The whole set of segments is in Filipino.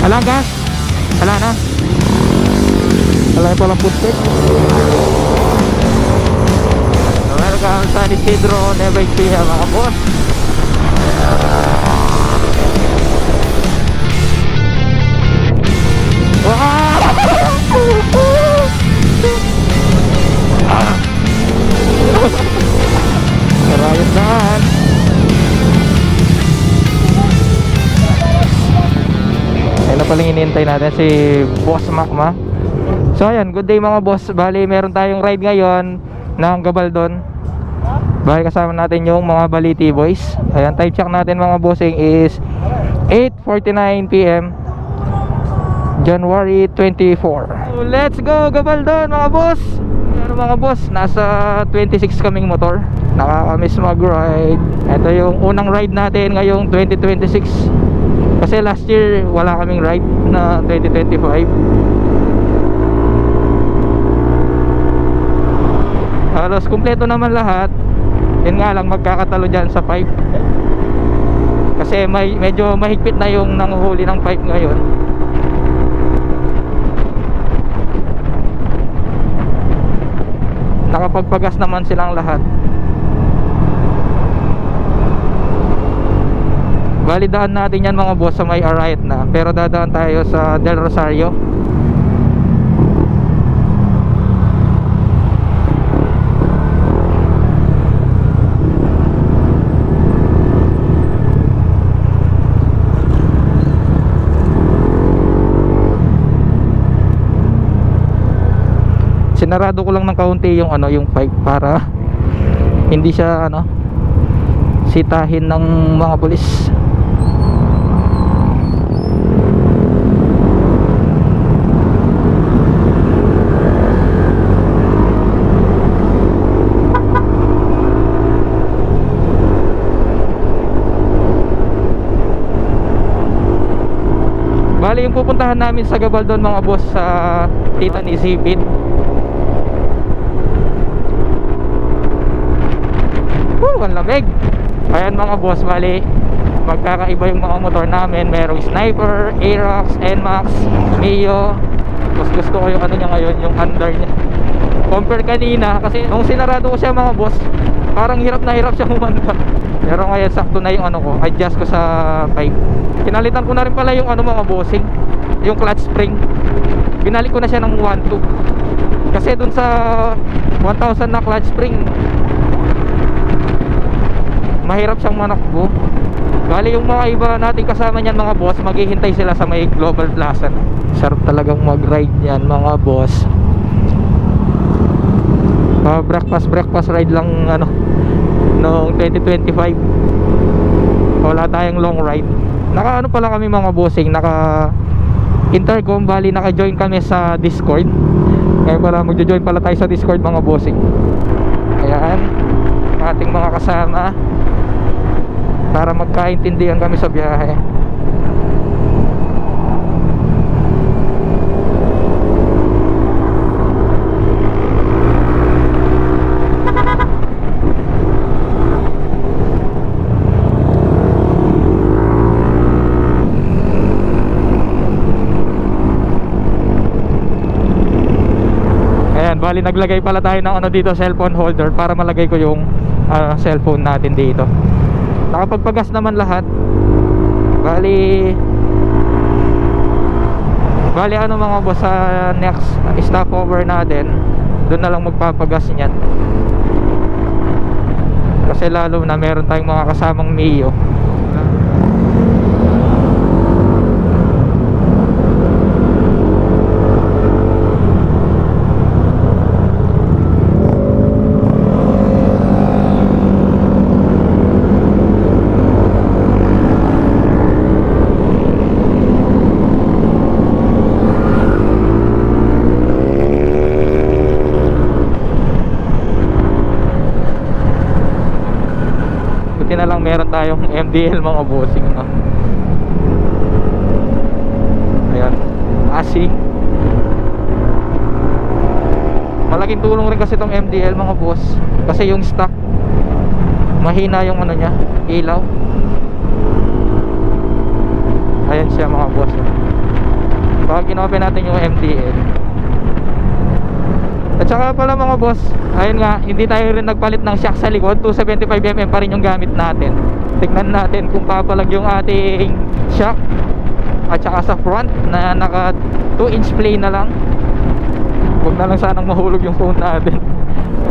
Wala gas. Wala na. Wala pa lang putik. Welcome San Isidro, Nueva Ecija mga boss. Karayot daan. Ayun na palang hinihintay natin si Boss Macma. So ayan, good day mga boss. Bali meron tayong ride ngayon ng Gabaldon. Bali kasama natin yung mga Baliti boys. Ayan, time check natin mga bossing is 8:49 PM January 24. So, let's go Gabaldon mga boss. Ano mga boss, nasa 26 kaming motor. Nakakamiss mag-ride. Ito yung unang ride natin ngayong 2026. Kasi last year wala kaming ride na 2025. Halos kumpleto naman lahat. Yun nga lang, magkakatalo dyan sa pipe. Kasi medyo mahigpit na yung nanguhuli ng pipe ngayon. Nakapagpagas naman silang lahat. Validaan natin yan mga boss sa may Arayat na. Pero dadaan tayo sa Del Rosario. Sinarado ko lang ng kaunti yung yung pipe para hindi siya sitahin ng mga pulis. Bali yung pupuntahan namin sa Gabaldon mga boss, sa Tita ni Zipit. Ang lamig. Ayan mga boss, bali magkakaiba yung mga motor namin. Merong Sniper, Aerox, NMAX, Mio. Gusto ko yung niya ngayon, yung under niya. Compare kanina, kasi nung sinarado ko siya mga boss, parang hirap na hirap siya humanda. Pero ngayon sakto na yung ko, adjust ko sa pipe. Pinalitan ko na rin pala yung mga bossing, yung clutch spring. Binalik ko na siya ng 1.2. Kasi dun sa 1,000 na clutch spring, mahirap siyang manakbo. Bali yung mga iba nating kasama niyan mga boss, maghihintay sila sa may Global Plaza. Sarap talagang mag-ride yan mga boss. Breakfast ride lang noong 2025. Wala tayong long ride. Naka pala kami mga bossing, naka intercom. Bali naka-join kami sa Discord. Kaya pala magjo-join pala tayo sa Discord mga bossing. Ayan, ating mga kasama para magkaintindihan kami sa biyahe. Ayan, bali naglagay pala tayo ng dito, cellphone holder, para malagay ko yung cellphone natin dito. Nakapagpagas naman lahat. Bali mga boss, sa next stopover natin, doon na lang magpapagas niyan. Kasi lalo na meron tayong mga kasamang Mio. Na lang meron tayong MDL mga bossing ayan, asing. Malaking tulong rin kasi itong MDL mga boss, kasi yung stock mahina yung niya, ilaw. Ayan siya mga boss. baka kinopen natin yung MTL. At saka pala mga boss, ayun nga, hindi tayo rin nagpalit ng shock sa likod. 275mm pa rin yung gamit natin. Tignan natin kung papalag yung ating shock. At saka sa front na naka 2-inch play na lang. Huwag na lang sanang mahulog yung phone natin.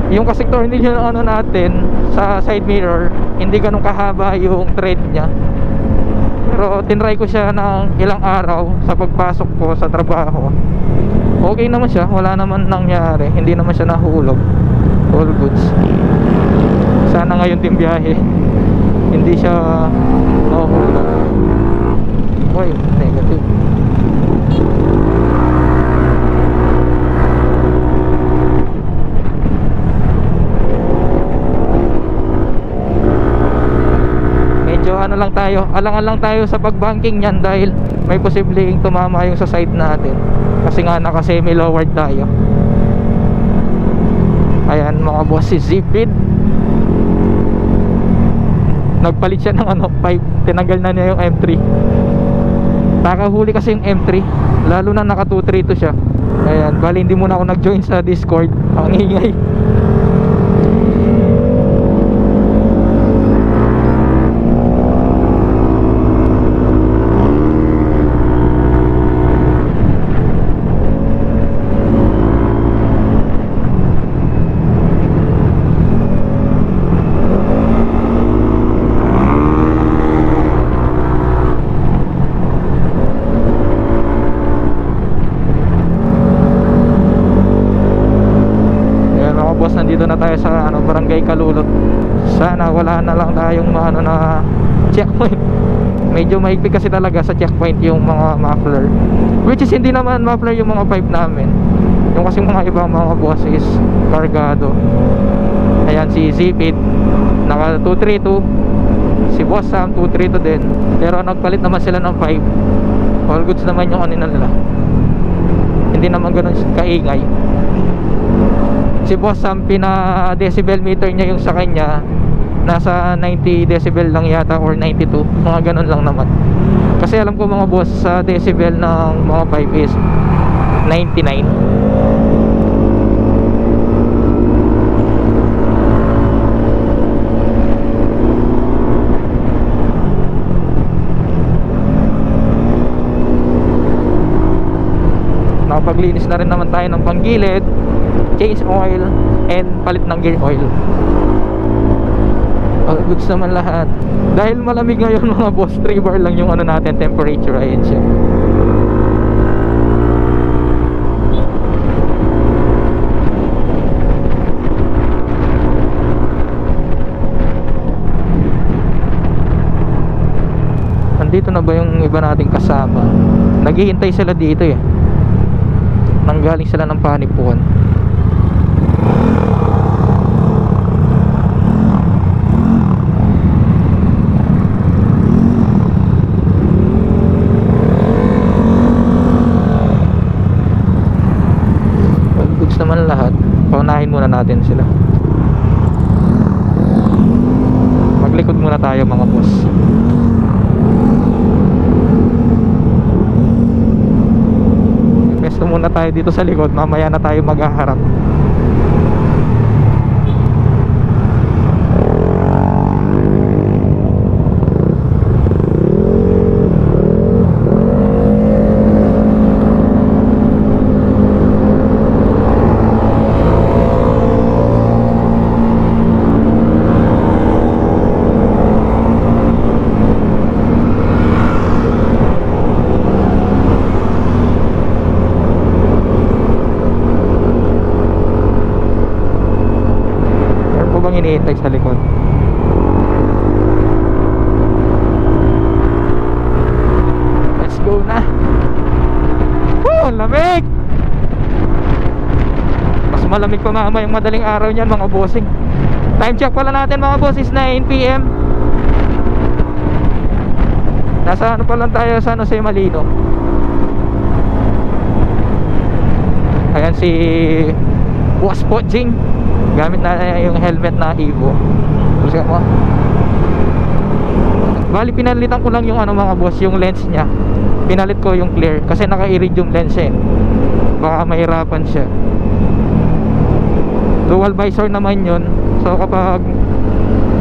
Yung kasi tornilyo ng ano natin sa side mirror, hindi ganun kahaba yung thread nya. Pero tinry ko siya ng ilang araw sa pagpasok ko sa trabaho. Okay naman siya, wala naman nangyari, hindi naman siya nahulog. All goods. Sana ngayon din biyahe hindi siya nahulog. Uy, negative. Ano lang tayo, alangan lang tayo sa pagbanking niyan dahil may posibleng tumama yung sa side natin kasi nga naka semi lowered tayo. Ayan mga boss, si Zipid nagpalit siya ng ano, pipe, tinanggal na niya yung M3. Nakahuli kasi yung M3, lalo na naka 232 siya. Ayan, bali hindi muna ako nag-join sa Discord, ang ingay. Nandito na tayo sa ano, Barangay Kalulot. Sana wala na lang tayong ano na checkpoint. Medyo mahigpit kasi talaga sa checkpoint yung mga muffler, which is hindi naman muffler yung mga pipe namin. Yung kasi mga ibang mga boss is kargado. Ayan si Zipid naka 232, si Boss Sam 232 din, pero nagpalit naman sila ng pipe. All goods naman yung ano nila, hindi naman ganun kaingay. Si Boss Sam, pina decibel meter niya yung sa kanya nasa 90 decibel lang yata or 92, mga ganun lang naman. Kasi alam ko mga boss, sa decibel ng mga pipe is 99. Nakapaglinis na rin naman tayo ng panggilid, change oil, and palit ng gear oil. All goods naman lahat. Dahil malamig ngayon mga boss, 3 bar lang yung ano natin, temperature. Ayan siya. Nandito na ba yung iba nating kasama? Naghihintay sila dito eh. Nanggaling sila ng Panipuan. Naman lahat, paunahin muna natin sila. Maglikod muna tayo mga boss. Pesto muna tayo dito sa likod, mamaya na tayo maghaharap. Iniintay sa likod. Let's go na. Woo, lamig. Mas malamig pa mamaya yung madaling araw niyan mga bossing. Time check pala natin mga boss is 9 PM. Nasa ano pa lang tayo, sa Jose Malino. Ayan si Boss Poching, gamit na yung helmet na Evo. Bali pinalitan ko lang yung ano mga boss, yung lens nya. pinalit ko yung clear kasi naka-iridium lens eh, baka mahirapan siya. Dual visor naman yun, so kapag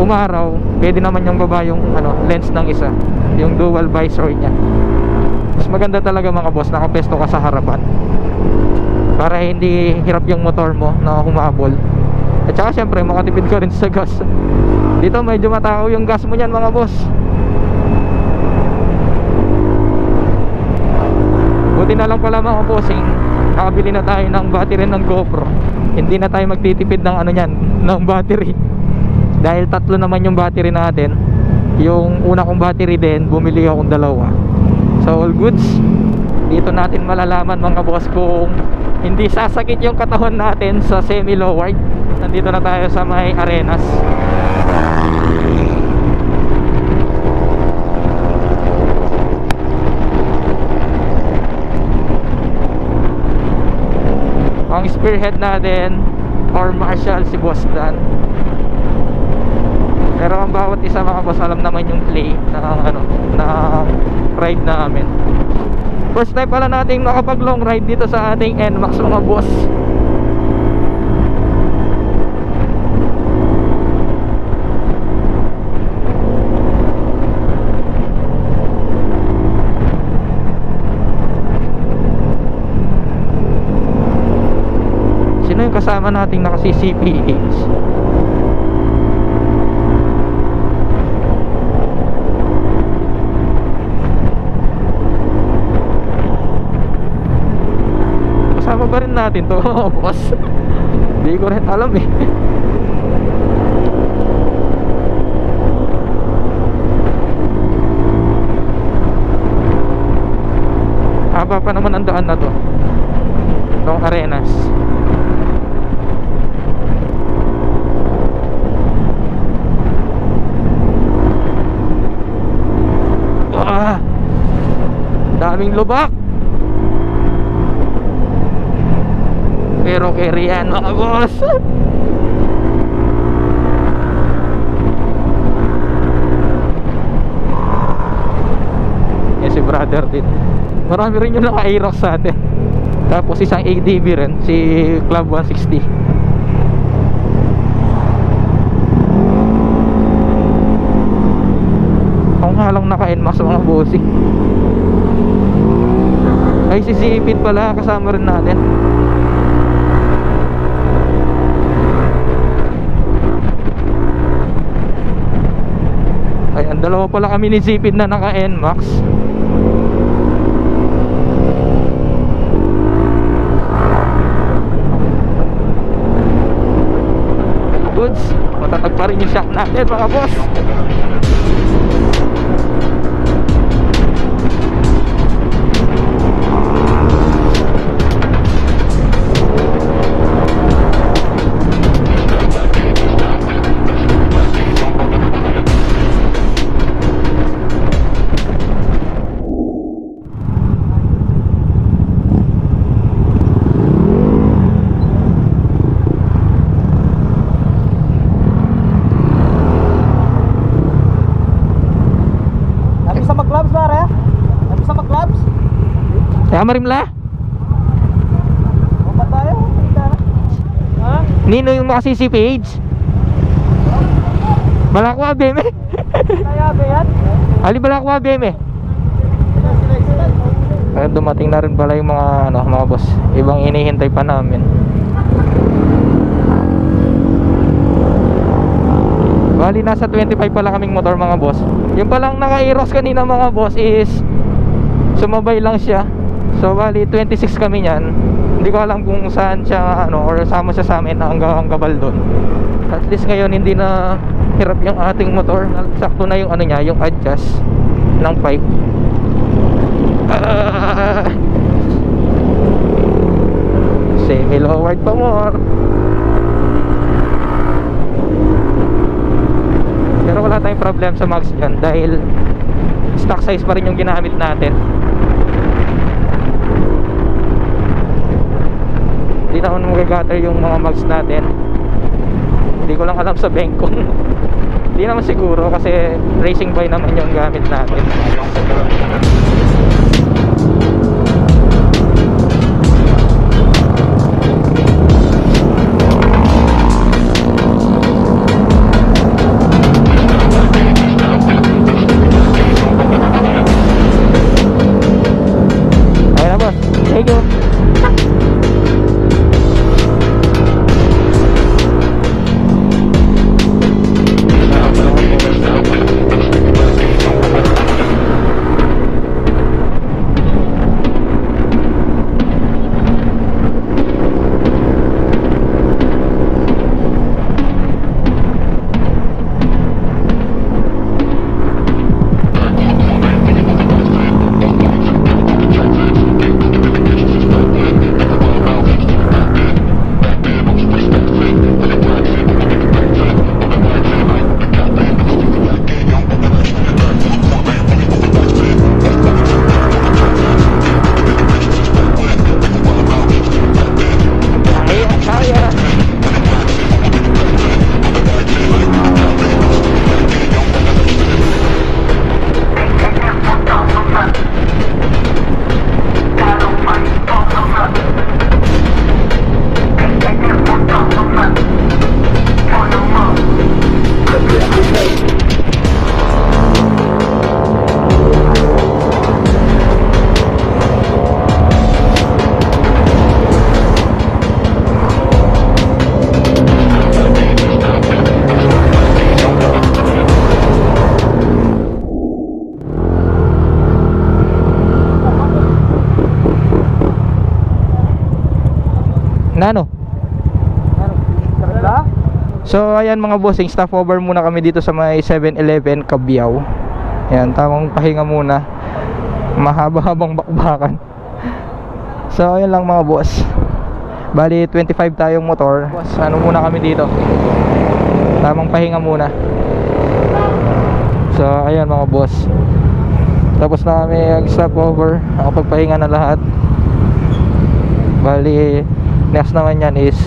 umaraw pwede naman yung baba yung lens ng isa, yung dual visor niya. Mas maganda talaga mga boss, nakapesto ka sa harapan para hindi hirap yung motor mo na humabol. At saka syempre makatipid ka rin sa gas. Dito medyo matao yung gas mo niyan mga boss. Buti na lang pala mga bossing, nakabili na tayo ng battery ng GoPro. Hindi na tayo magtitipid ng niyan, ng battery. Dahil 3 naman yung battery natin. Yung una kong battery din, bumili akong 2. So all goods. Dito natin malalaman mga boss kung hindi sasakit yung katawan natin sa semi-lowered. Nandito na tayo sa may Arenas. Ang spearhead natin or marshal si Boss Dan. Pero ang bawat isa mga boss alam naman yung play ng ride namin. First time pala nating nakapag long ride dito sa ating NMAX mga boss. Sino yung kasama nating naka-CCPH? Kasama ba rin natin to boss? Hindi ko rin alam eh. Haba pa naman ang daan na to, itong Arenas. Daming lubak pero carry yan mga boss. Yan si brother din, marami rin yung naka-Aerox sa atin. Tapos isang ADB rin, si Club 160. Ako nga lang naka-NMAX mga bossing. Ay si Zipit pala kasama rin natin. Ay ang dalawa pala kami ni Zipit na naka NMAX. Goods, matatag pa rin yung shock natin mga boss. Kaya marimla Nino yung mga CCPH Balakwa beme. Ali balakwa beme. Kaya dumating na rin pala yung mga mga boss. Ibang inihintay pa namin. Bali nasa 25 pala kaming motor mga boss. Yung palang naka-Aerox kanina mga boss is sumabay lang siya. So bali 26 kami niyan. Hindi ko alam kung saan siya or sama siya sa amin hanggang Gabaldon. At least ngayon hindi na hirap yung ating motor. Sakto na yung niya, yung adjust ng pipe. Semi-lowered pa more. Pero wala tayong problem sa mags dyan dahil stock size pa rin yung ginamit natin. Hindi naman mag-gutter yung mga mags natin. Hindi ko lang alam sa Bengkong. Hindi naman siguro kasi racing bike naman yung gamit natin. Nano? So ayan mga bossing, stop over muna kami dito sa may 7-Eleven Cabiao. Ayan, tamang pahinga muna. Mahaba-habang bakbakan. So ayan lang mga boss. Bali 25 tayong motor. Boss, ano muna kami dito? Tamang pahinga muna. So ayan mga boss, tapos na kami mag-stop over. Nakapagpahinga na lahat. Bali next naman yan is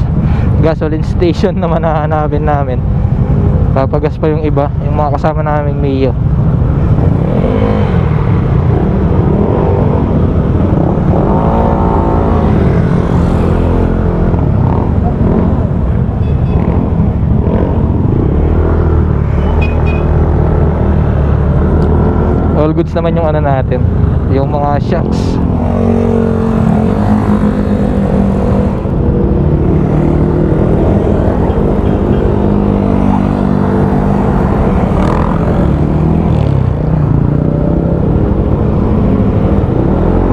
gasoline station naman na hanapin namin. Papagas pa yung iba, yung mga kasama naming Mio. All goods naman yung ano natin, yung mga shocks.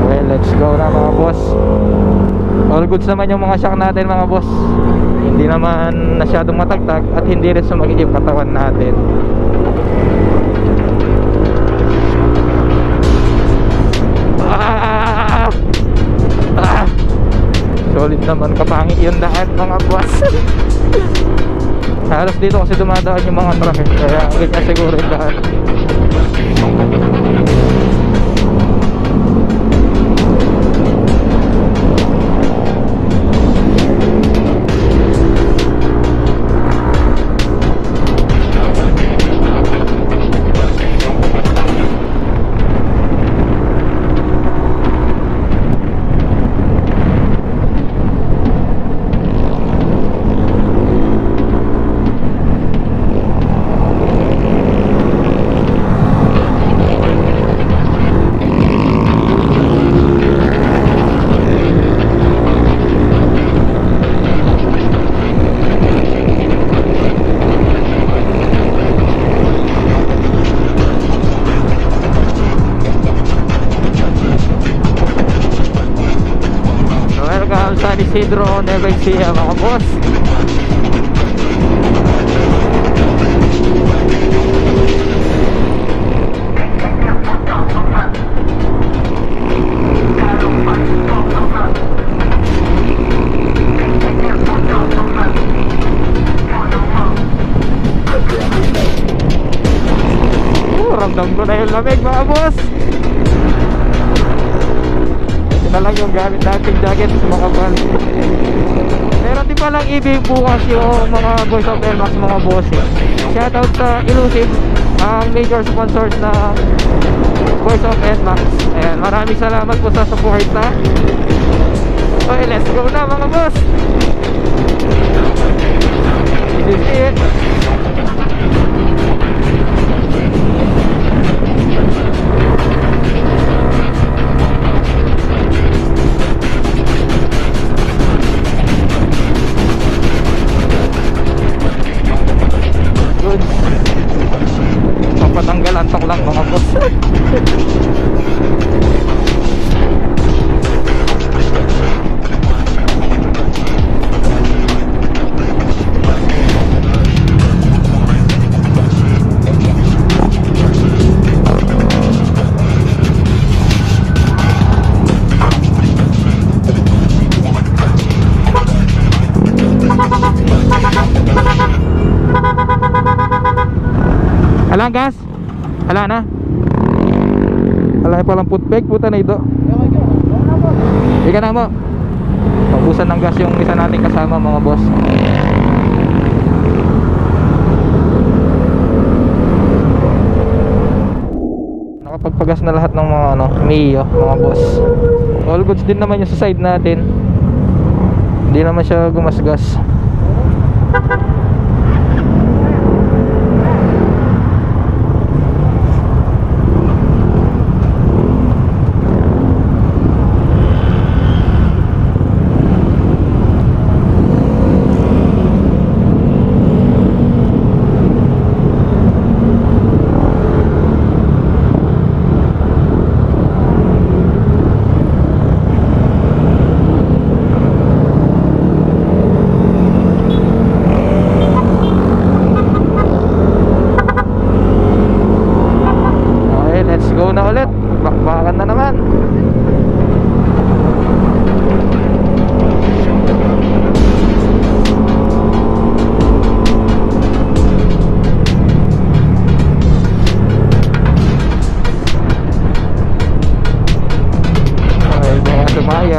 Well, let's go na mga boss. All goods naman yung mga shock natin mga boss. Hindi naman masyadong matagtag at hindi rin sumagip katawan natin. Solid naman, kapangit yung daan mga boss. Halos dito kasi dumadaan yung mga truck kaya ganyan siguro yung daan. San Isidro, Nueva Ecija mga boss. Ramdam ko na yung lamig mga boss. Na lang yung gamit nating jacket sa mga van. Meron din palang ibig bukas yung mga Boys of NMAX mga boss. Shoutout sa Elusive, ang major sponsors ng Boys of NMAX. Ayan, maraming salamat po sa support na. Okay, let's go na mga boss. This is it. Papatanggal antok lang mga boss. Alang gas? Ala na? Ala palang putpeg, puta na ito. Ika na mo. Mabusan ng gas yung isa nating kasama mga boss. Nakapagpagas na lahat ng mga Mio, mga boss. All goods din naman yung sa side natin. Hindi naman siya gumasgas.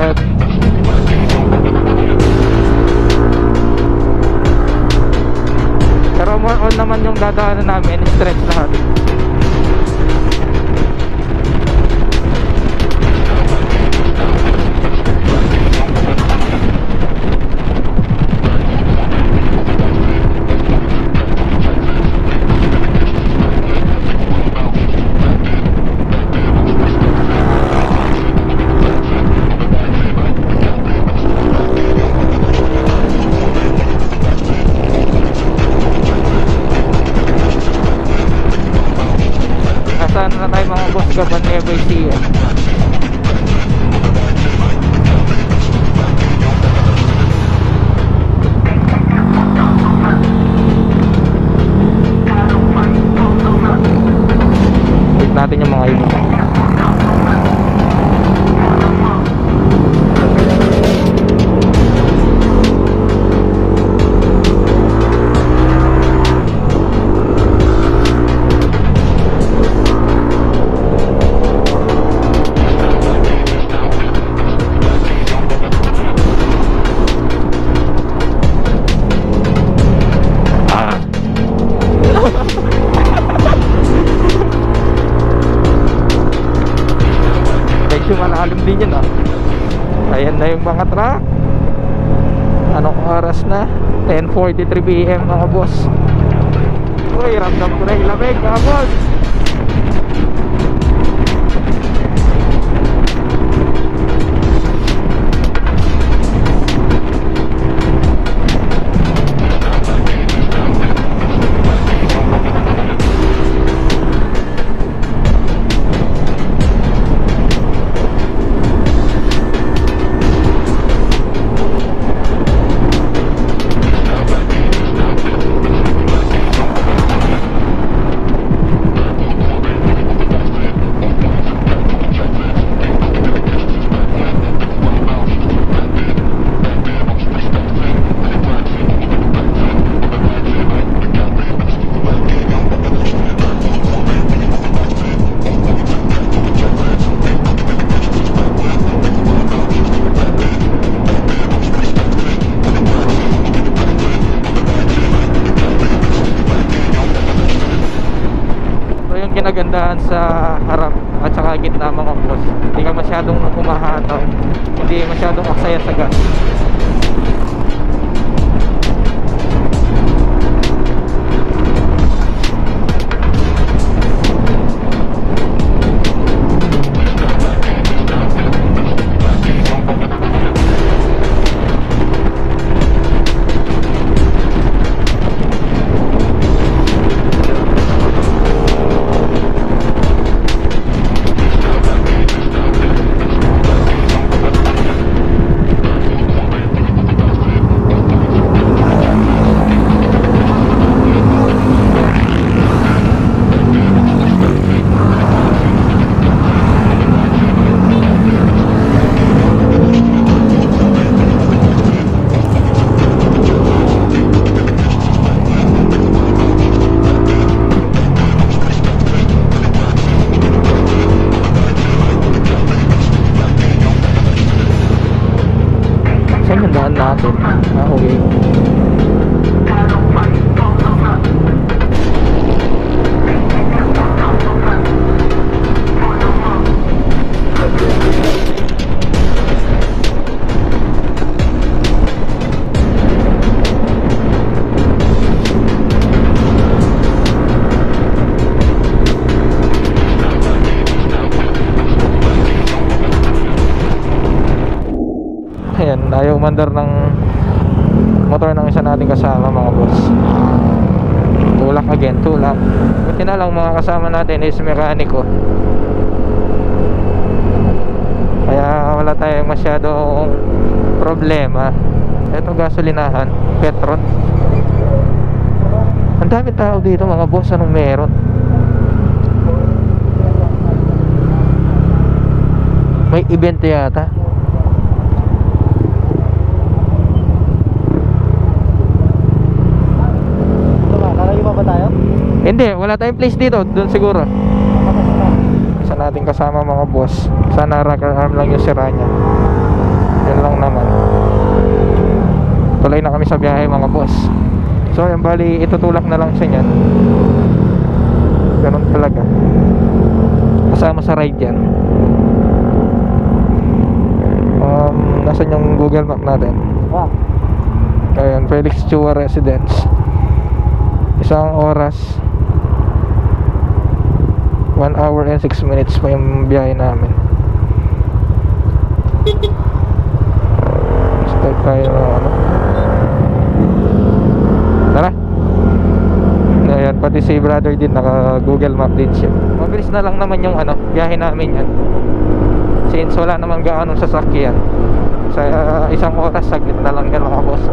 agad. Pero more on naman yung dadaanan namin, stretch lahat. Nasaan na tayo mga boss, Gaban Nueva Ecija. Wait natin yung mga yun. Medyo malalim din yun, ah. Ayan na yung mga truck. Anong oras na? 10:43 PM mga boss. Uy, ramdam ko na yung lamig mga boss. Kinagandahan sa harap at saka gitna mga boss, hindi ka masyadong humahataw, hindi masyadong aksaya sa gas. Saan yung daan natin? Okay. Ayan, ayaw umandar ng motor ng isa nating kasama mga boss. Tulak again, tulak. Buti na lang mga kasama natin is mekaniko, kaya wala tayong masyadong problema. Ito gasolinahan, Petron. Ang dami tao dito mga boss, anong meron? May event yata. Hindi, wala tayong place dito. Doon siguro. Isa nating kasama mga boss. Sana rocker arm lang yung sira niya. Tuloy na kami sa biyahe mga boss. So yan, bali itutulak na lang siya niyan. Ganun talaga. Kasama sa ride yan. Nasaan yung Google Map natin? Ayan, Felix Chua Residence. 1 oras 1 hour and 6 minutes pa yung biyahe namin. Start tayo na ano. Tara. Ayan, pati si brother din naka Google Map din siya. Mabilis na lang naman yung ano, biyahe namin yan. Since wala naman gaano sasakyan. Sa 1 oras, saglit na lang yan mga boss.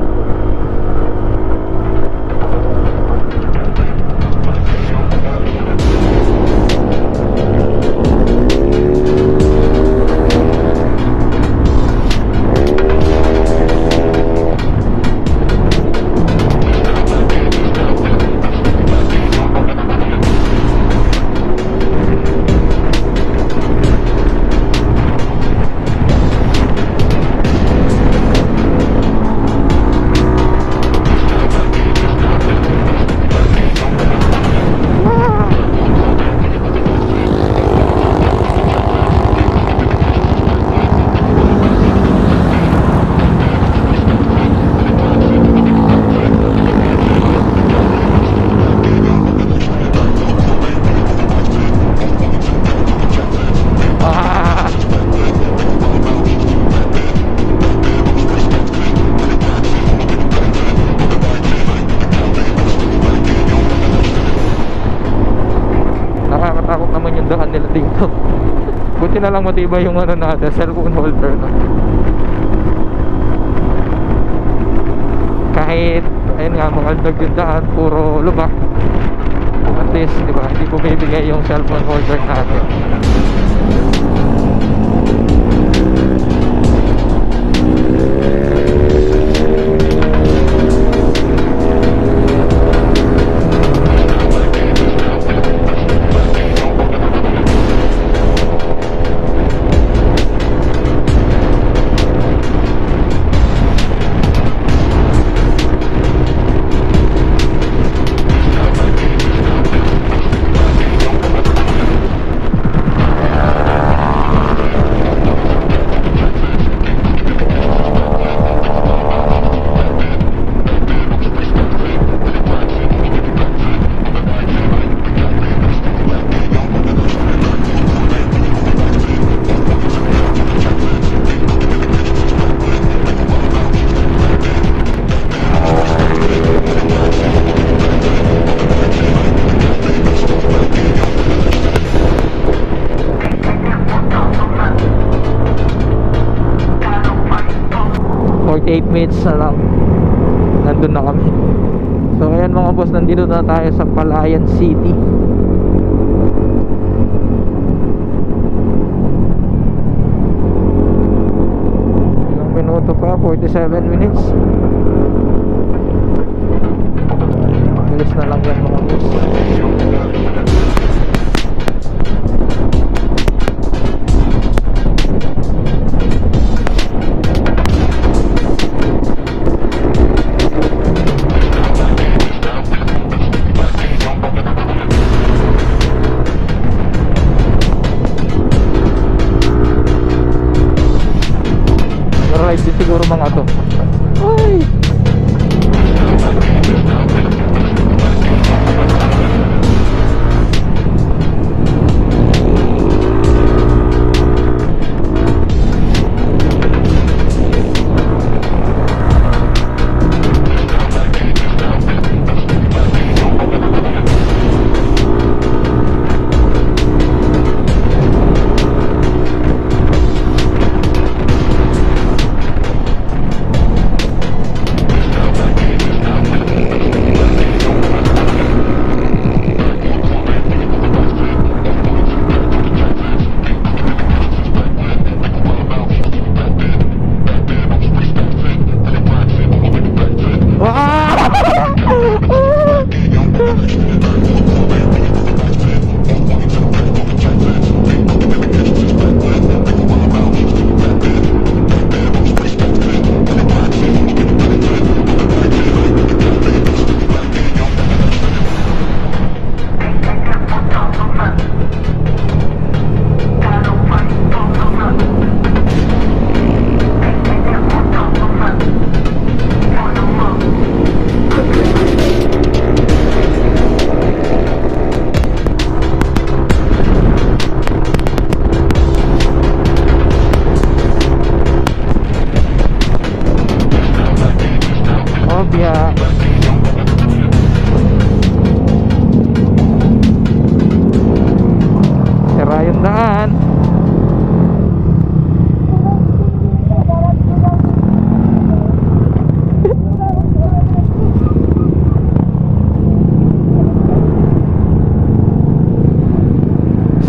Nakakatakot naman yung daan nila dito. Buti na lang matibay yung ano natin, cellphone holder na. Kahit ayun nga, makaldag yung daan, puro lubak, at least diba, hindi bumibigay yung cellphone holder natin. Minutes na lang nandun na kami. So ayan mga boss, nandito na tayo sa Palayan City. Ilang minuto pa? 47 minutes. Bilis na lang yan mga boss. Ride din siguro mga to. Ay!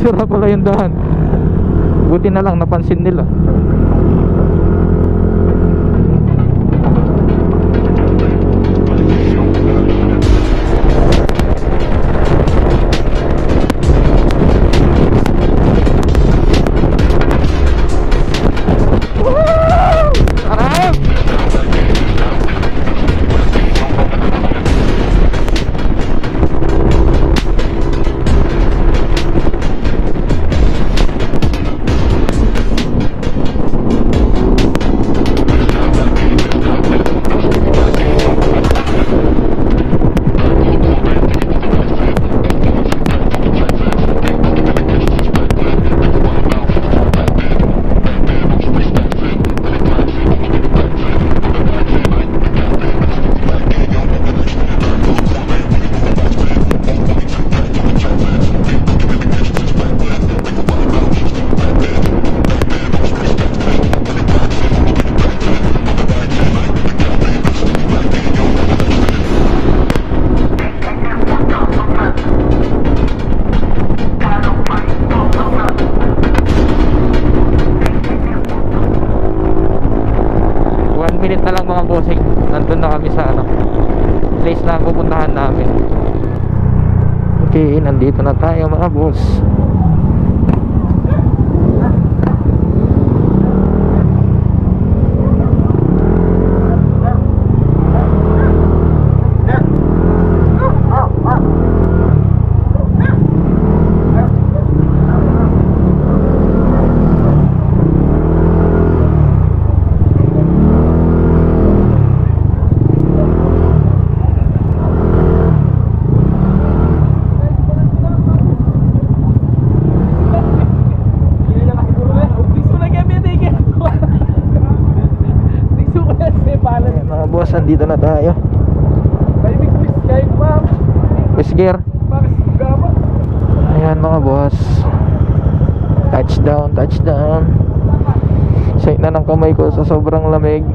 sira pala yung daan. Buti na lang napansin nila. Arap! 1 minute na lang mga bossing, nandun na kami sa place na pupuntahan namin. Okay, nandito na tayo mga boss. Boss, andito na tayo. Wisger. Ayan mga boss. Touchdown, touchdown. Sakit na ng kamay ko sa sobrang lamig.